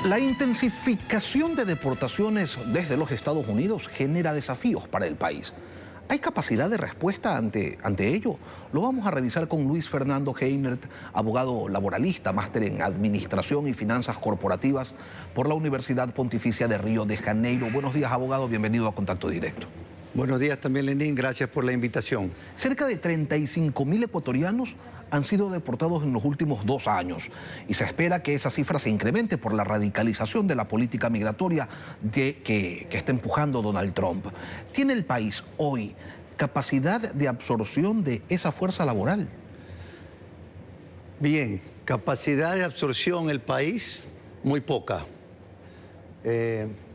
La intensificación de deportaciones desde los Estados Unidos genera desafíos para el país. ¿Hay capacidad de respuesta ante ello? Lo vamos a revisar con Luis Fernando Heinert, abogado laboralista, máster en Administración y Finanzas Corporativas por la Universidad Pontificia de Río de Janeiro. Buenos días, abogado. Bienvenido a Contacto Directo. Buenos días también, Lenín. Gracias por la invitación. Cerca de 35.000 ecuatorianos han sido deportados en los últimos 2 años y se espera que esa cifra se incremente por la radicalización de la política migratoria que está empujando Donald Trump. ¿Tiene el país hoy capacidad de absorción de esa fuerza laboral? Bien, capacidad de absorción el país, muy poca.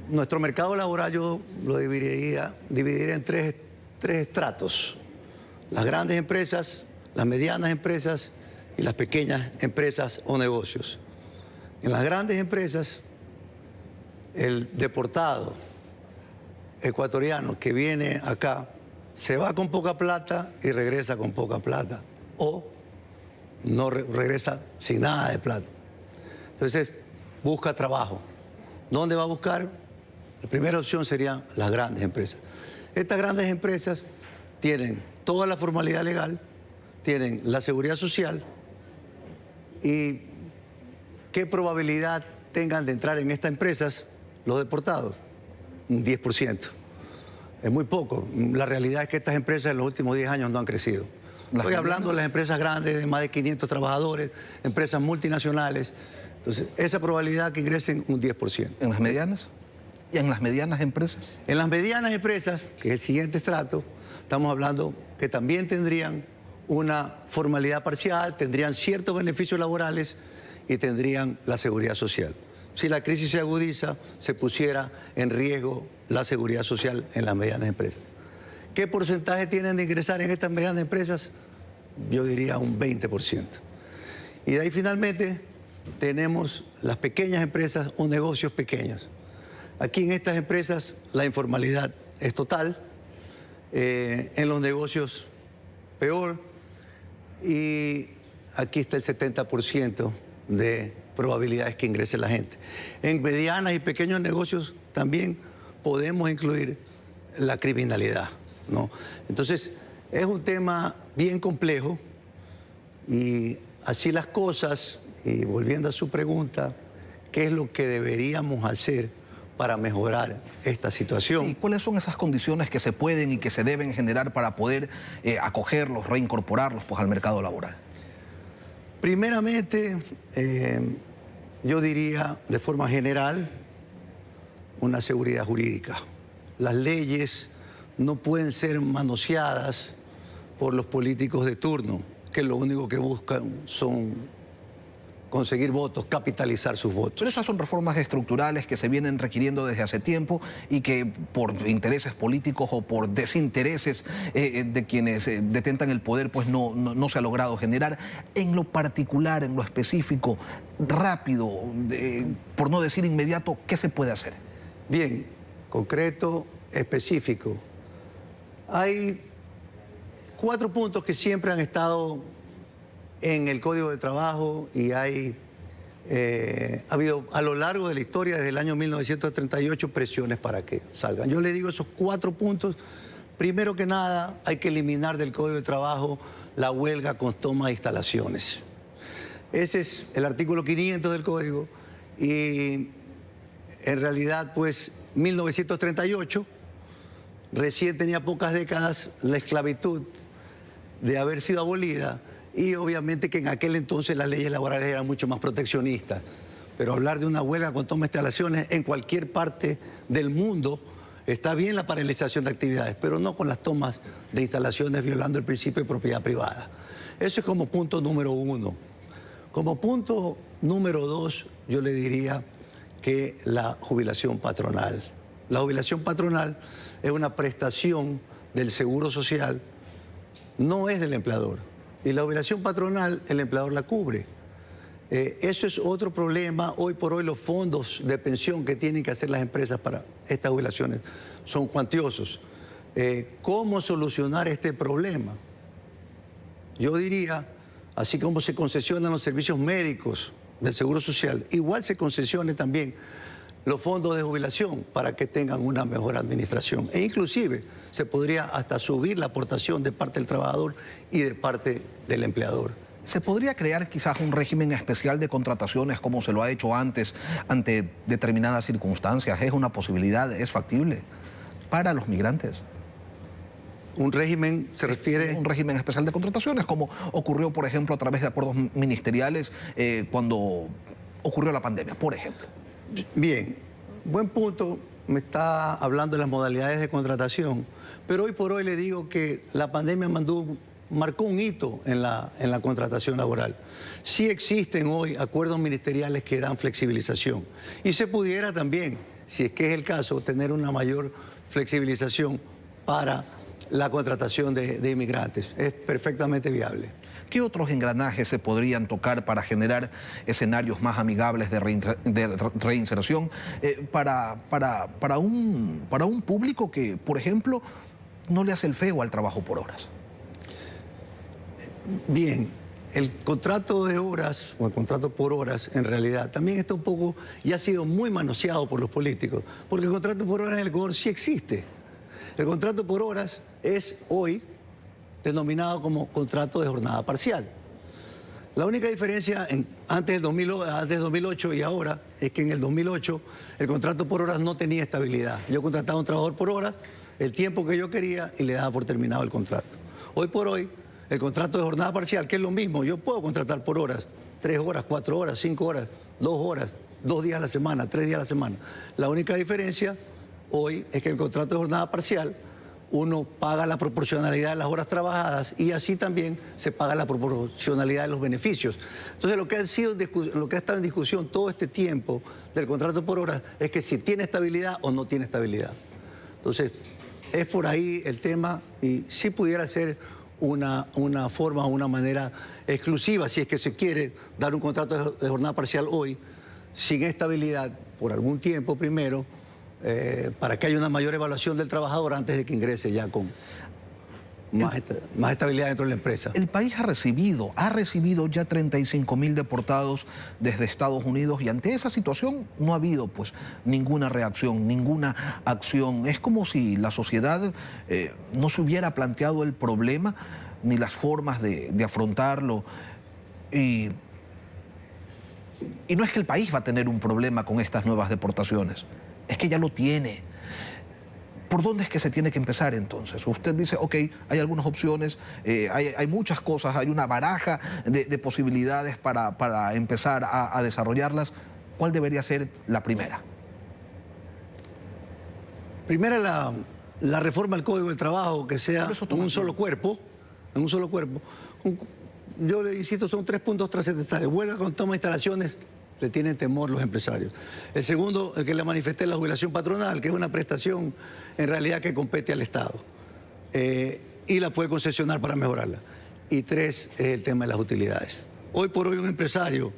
Nuestro mercado laboral yo lo dividiría en tres estratos. Las grandes empresas, las medianas empresas y las pequeñas empresas o negocios. En las grandes empresas, el deportado ecuatoriano que viene acá se va con poca plata y regresa con poca plata, o no regresa sin nada de plata. Entonces, busca trabajo. ¿Dónde va a buscar? La primera opción serían las grandes empresas. Estas grandes empresas tienen toda la formalidad legal, tienen la seguridad social, y ¿qué probabilidad tengan de entrar en estas empresas los deportados? Un 10%. Es muy poco. La realidad es que estas empresas en los últimos 10 años no han crecido. Estoy hablando de las empresas grandes de más de 500 trabajadores, empresas multinacionales. Entonces, esa probabilidad que ingresen un 10%. ¿En las medianas? ¿Y en las medianas empresas? En las medianas empresas, que es el siguiente estrato, estamos hablando que también tendrían una formalidad parcial, tendrían ciertos beneficios laborales y tendrían la seguridad social. Si la crisis se agudiza, se pusiera en riesgo la seguridad social en las medianas empresas. ¿Qué porcentaje tienen de ingresar en estas medianas empresas? Yo diría un 20%. Y de ahí finalmente tenemos las pequeñas empresas o negocios pequeños. Aquí en estas empresas la informalidad es total, en los negocios peor, y aquí está el 70% de probabilidades que ingrese la gente. En medianas y pequeños negocios también podemos incluir la criminalidad, ¿no? Entonces, es un tema bien complejo y así las cosas, y volviendo a su pregunta, ¿qué es lo que deberíamos hacer para mejorar esta situación? ¿Y cuáles son esas condiciones que se pueden y que se deben generar para poder acogerlos, reincorporarlos al mercado laboral? Primeramente, yo diría de forma general una seguridad jurídica. Las leyes no pueden ser manoseadas por los políticos de turno, que lo único que buscan son conseguir votos, capitalizar sus votos. Pero esas son reformas estructurales que se vienen requiriendo desde hace tiempo y que por intereses políticos o por desintereses de quienes detentan el poder, pues no se ha logrado generar. En lo particular, en lo específico, rápido, por no decir inmediato, ¿qué se puede hacer? Bien, concreto, específico. Hay 4 puntos que siempre han estado en el Código de Trabajo y ha habido a lo largo de la historia, desde el año 1938, presiones para que salgan. Yo le digo esos 4 puntos. Primero que nada, hay que eliminar del Código de Trabajo la huelga con toma de instalaciones. Ese es el artículo 500 del Código y en realidad, pues, 1938, recién tenía pocas décadas la esclavitud de haber sido abolida. Y obviamente que en aquel entonces las leyes laborales eran mucho más proteccionistas. Pero hablar de una huelga con toma de instalaciones en cualquier parte del mundo, está bien la paralización de actividades, pero no con las tomas de instalaciones violando el principio de propiedad privada. Eso es como punto número 1. Como punto número 2, yo le diría que la jubilación patronal. La jubilación patronal es una prestación del Seguro Social, no es del empleador. Y la jubilación patronal, el empleador la cubre. Eso es otro problema. Hoy por hoy los fondos de pensión que tienen que hacer las empresas para estas jubilaciones son cuantiosos. ¿Cómo solucionar este problema? Yo diría, así como se concesionan los servicios médicos del Seguro Social, igual se concesione también los fondos de jubilación para que tengan una mejor administración. E inclusive se podría hasta subir la aportación de parte del trabajador y de parte del empleador. ¿Se podría crear quizás un régimen especial de contrataciones como se lo ha hecho antes ante determinadas circunstancias? ¿Es una posibilidad? ¿Es factible para los migrantes? ¿Un régimen se refiere? Un régimen especial de contrataciones, como ocurrió, por ejemplo, a través de acuerdos ministeriales cuando ocurrió la pandemia, por ejemplo. Bien, buen punto. Me está hablando de las modalidades de contratación, pero hoy por hoy le digo que la pandemia marcó un hito en la contratación laboral. Sí existen hoy acuerdos ministeriales que dan flexibilización y se pudiera también, si es que es el caso, tener una mayor flexibilización para la contratación de inmigrantes. Es perfectamente viable. ¿Qué otros engranajes se podrían tocar para generar escenarios más amigables de reinserción para un público que, por ejemplo, no le hace el feo al trabajo por horas? Bien, el contrato de horas o el contrato por horas en realidad también está un poco y ha sido muy manoseado por los políticos, porque el contrato por horas en el Ecuador sí existe. El contrato por horas es hoy denominado como contrato de jornada parcial. La única diferencia antes del 2008 y ahora es que en el 2008 el contrato por horas no tenía estabilidad. Yo contrataba a un trabajador por hora, el tiempo que yo quería y le daba por terminado el contrato. Hoy por hoy, el contrato de jornada parcial, que es lo mismo, yo puedo contratar por horas, 3 horas, 4 horas, 5 horas, 2 horas, 2 días a la semana, 3 días a la semana. La única diferencia hoy es que el contrato de jornada parcial uno paga la proporcionalidad de las horas trabajadas y así también se paga la proporcionalidad de los beneficios. Entonces lo que ha estado en discusión todo este tiempo del contrato por horas es que si tiene estabilidad o no tiene estabilidad. Entonces es por ahí el tema y si pudiera ser una forma o una manera exclusiva, si es que se quiere dar un contrato de jornada parcial hoy, sin estabilidad por algún tiempo primero, para que haya una mayor evaluación del trabajador antes de que ingrese ya con más estabilidad dentro de la empresa. El país ha recibido ya 35.000 deportados desde Estados Unidos y ante esa situación no ha habido pues ninguna reacción, ninguna acción. Es como si la sociedad no se hubiera planteado el problema ni las formas de afrontarlo. Y no es que el país va a tener un problema con estas nuevas deportaciones. Es que ya lo tiene. ¿Por dónde es que se tiene que empezar entonces? Usted dice, ok, hay algunas opciones, hay muchas cosas, hay una baraja de posibilidades para empezar a desarrollarlas. ¿Cuál debería ser la primera? Primera, la reforma del Código del Trabajo, que sea en un solo cuerpo. Yo le insisto, son 3 puntos trascendentales. Huelga con toma de instalaciones. Le tienen temor los empresarios. El segundo, el que le manifesté, la jubilación patronal, que es una prestación en realidad que compete al Estado. Y la puede concesionar para mejorarla. Y 3, es el tema de las utilidades. Hoy por hoy un empresario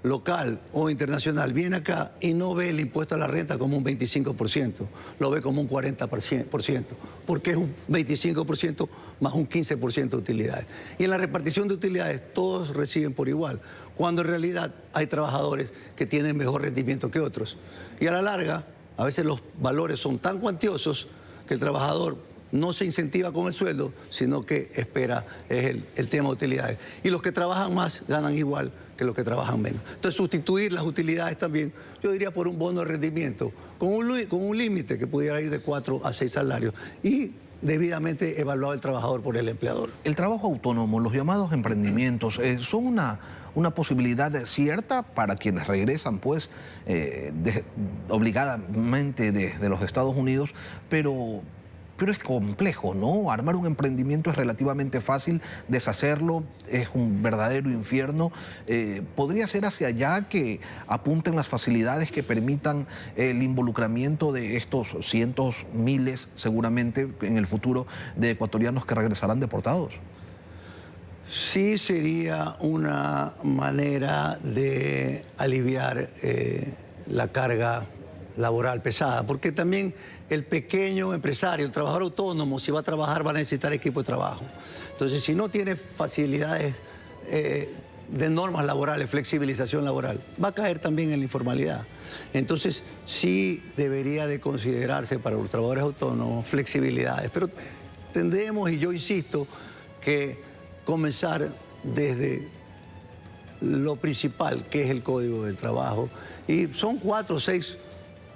local o internacional viene acá y no ve el impuesto a la renta como un 25%, lo ve como un 40%, porque es un 25% más un 15% de utilidades. Y en la repartición de utilidades todos reciben por igual, cuando en realidad hay trabajadores que tienen mejor rendimiento que otros. Y a la larga, a veces los valores son tan cuantiosos que el trabajador no se incentiva con el sueldo, sino que espera el tema de utilidades. Y los que trabajan más ganan igual que los que trabajan menos. Entonces, sustituir las utilidades también, yo diría por un bono de rendimiento, con un límite que pudiera ir de 4 a 6 salarios y debidamente evaluado el trabajador por el empleador. El trabajo autónomo, los llamados emprendimientos, son una posibilidad cierta para quienes regresan, pues, obligadamente de los Estados Unidos, pero es complejo, ¿no? Armar un emprendimiento es relativamente fácil, deshacerlo es un verdadero infierno. ¿Podría ser hacia allá que apunten las facilidades que permitan el involucramiento de estos cientos, miles, seguramente, en el futuro, de ecuatorianos que regresarán deportados? Sí sería una manera de aliviar la carga laboral pesada, porque también el pequeño empresario, el trabajador autónomo, si va a trabajar va a necesitar equipo de trabajo. Entonces, si no tiene facilidades de normas laborales, flexibilización laboral, va a caer también en la informalidad. Entonces, sí debería de considerarse para los trabajadores autónomos flexibilidades, pero tendremos, y yo insisto, que comenzar desde lo principal, que es el Código del Trabajo, y son 4 o 6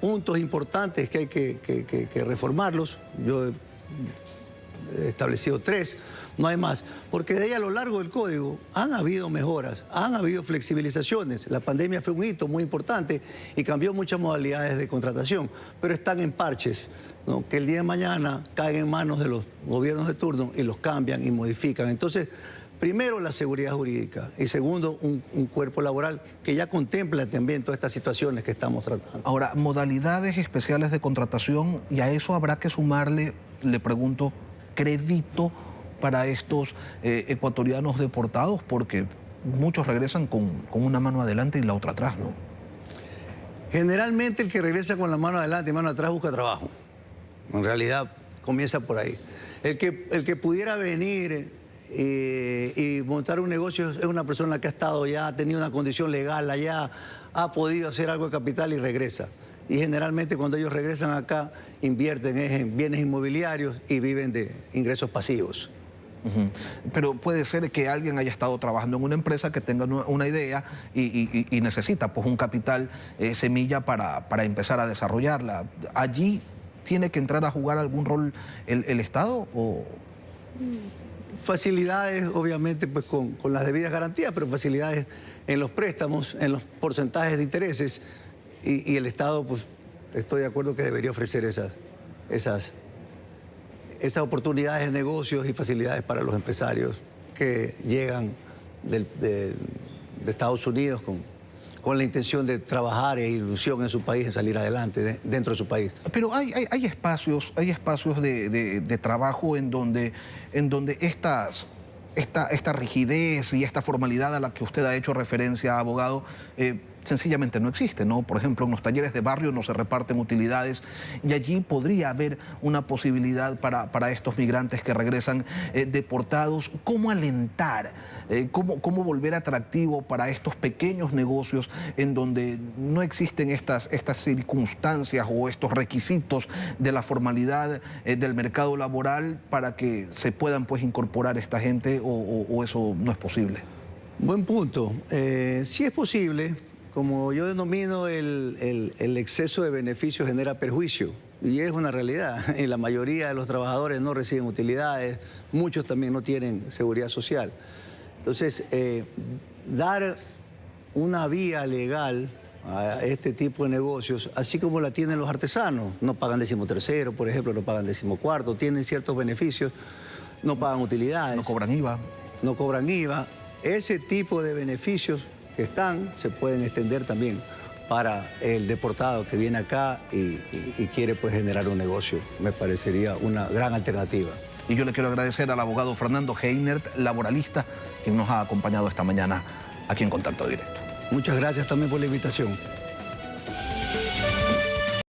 puntos importantes que hay que reformarlos. Yo he establecido 3, no hay más, porque de ahí a lo largo del código han habido mejoras, han habido flexibilizaciones. La pandemia fue un hito muy importante y cambió muchas modalidades de contratación, pero están en parches, ¿no? Que el día de mañana caen en manos de los gobiernos de turno y los cambian y modifican. Entonces, primero, la seguridad jurídica y segundo, un cuerpo laboral que ya contempla también todas estas situaciones que estamos tratando. Ahora, modalidades especiales de contratación, y a eso habrá que sumarle, le pregunto, crédito para estos ecuatorianos deportados, porque muchos regresan con una mano adelante y la otra atrás, ¿no? Generalmente el que regresa con la mano adelante y mano atrás busca trabajo. En realidad comienza por ahí. El que pudiera venir y montar un negocio es una persona que ha estado ya, ha tenido una condición legal allá, ha podido hacer algo de capital y regresa. Y generalmente cuando ellos regresan acá invierten en bienes inmobiliarios y viven de ingresos pasivos. Pero puede ser que alguien haya estado trabajando en una empresa que tenga una idea y necesita pues un capital semilla para empezar a desarrollarla. ¿Allí tiene que entrar a jugar algún rol el Estado? ¿O? Facilidades, obviamente, pues con las debidas garantías, pero facilidades en los préstamos, en los porcentajes de intereses, y el Estado, pues, estoy de acuerdo que debería ofrecer esas oportunidades de negocios y facilidades para los empresarios que llegan de Estados Unidos con la intención de trabajar e ilusión en su país, en salir adelante dentro de su país. Pero hay espacios de trabajo en donde esta rigidez y esta formalidad a la que usted ha hecho referencia, abogado, sencillamente no existe, ¿no? Por ejemplo, en los talleres de barrio no se reparten utilidades y allí podría haber una posibilidad para estos migrantes que regresan deportados. ¿Cómo alentar? ¿Cómo volver atractivo para estos pequeños negocios en donde no existen estas circunstancias o estos requisitos de la formalidad del mercado laboral para que se puedan pues incorporar esta gente o eso no es posible? Buen punto. Sí es posible. Como yo denomino, el exceso de beneficios genera perjuicio, y es una realidad. Y la mayoría de los trabajadores no reciben utilidades, muchos también no tienen seguridad social. Entonces, dar una vía legal a este tipo de negocios, así como la tienen los artesanos, no pagan 13º, por ejemplo, no pagan 14º, tienen ciertos beneficios, no pagan utilidades. No cobran IVA. No cobran IVA. Ese tipo de beneficios que se pueden extender también para el deportado que viene acá y quiere pues generar un negocio. Me parecería una gran alternativa. Y yo le quiero agradecer al abogado Fernando Heinert, laboralista, quien nos ha acompañado esta mañana aquí en Contacto Directo. Muchas gracias también por la invitación.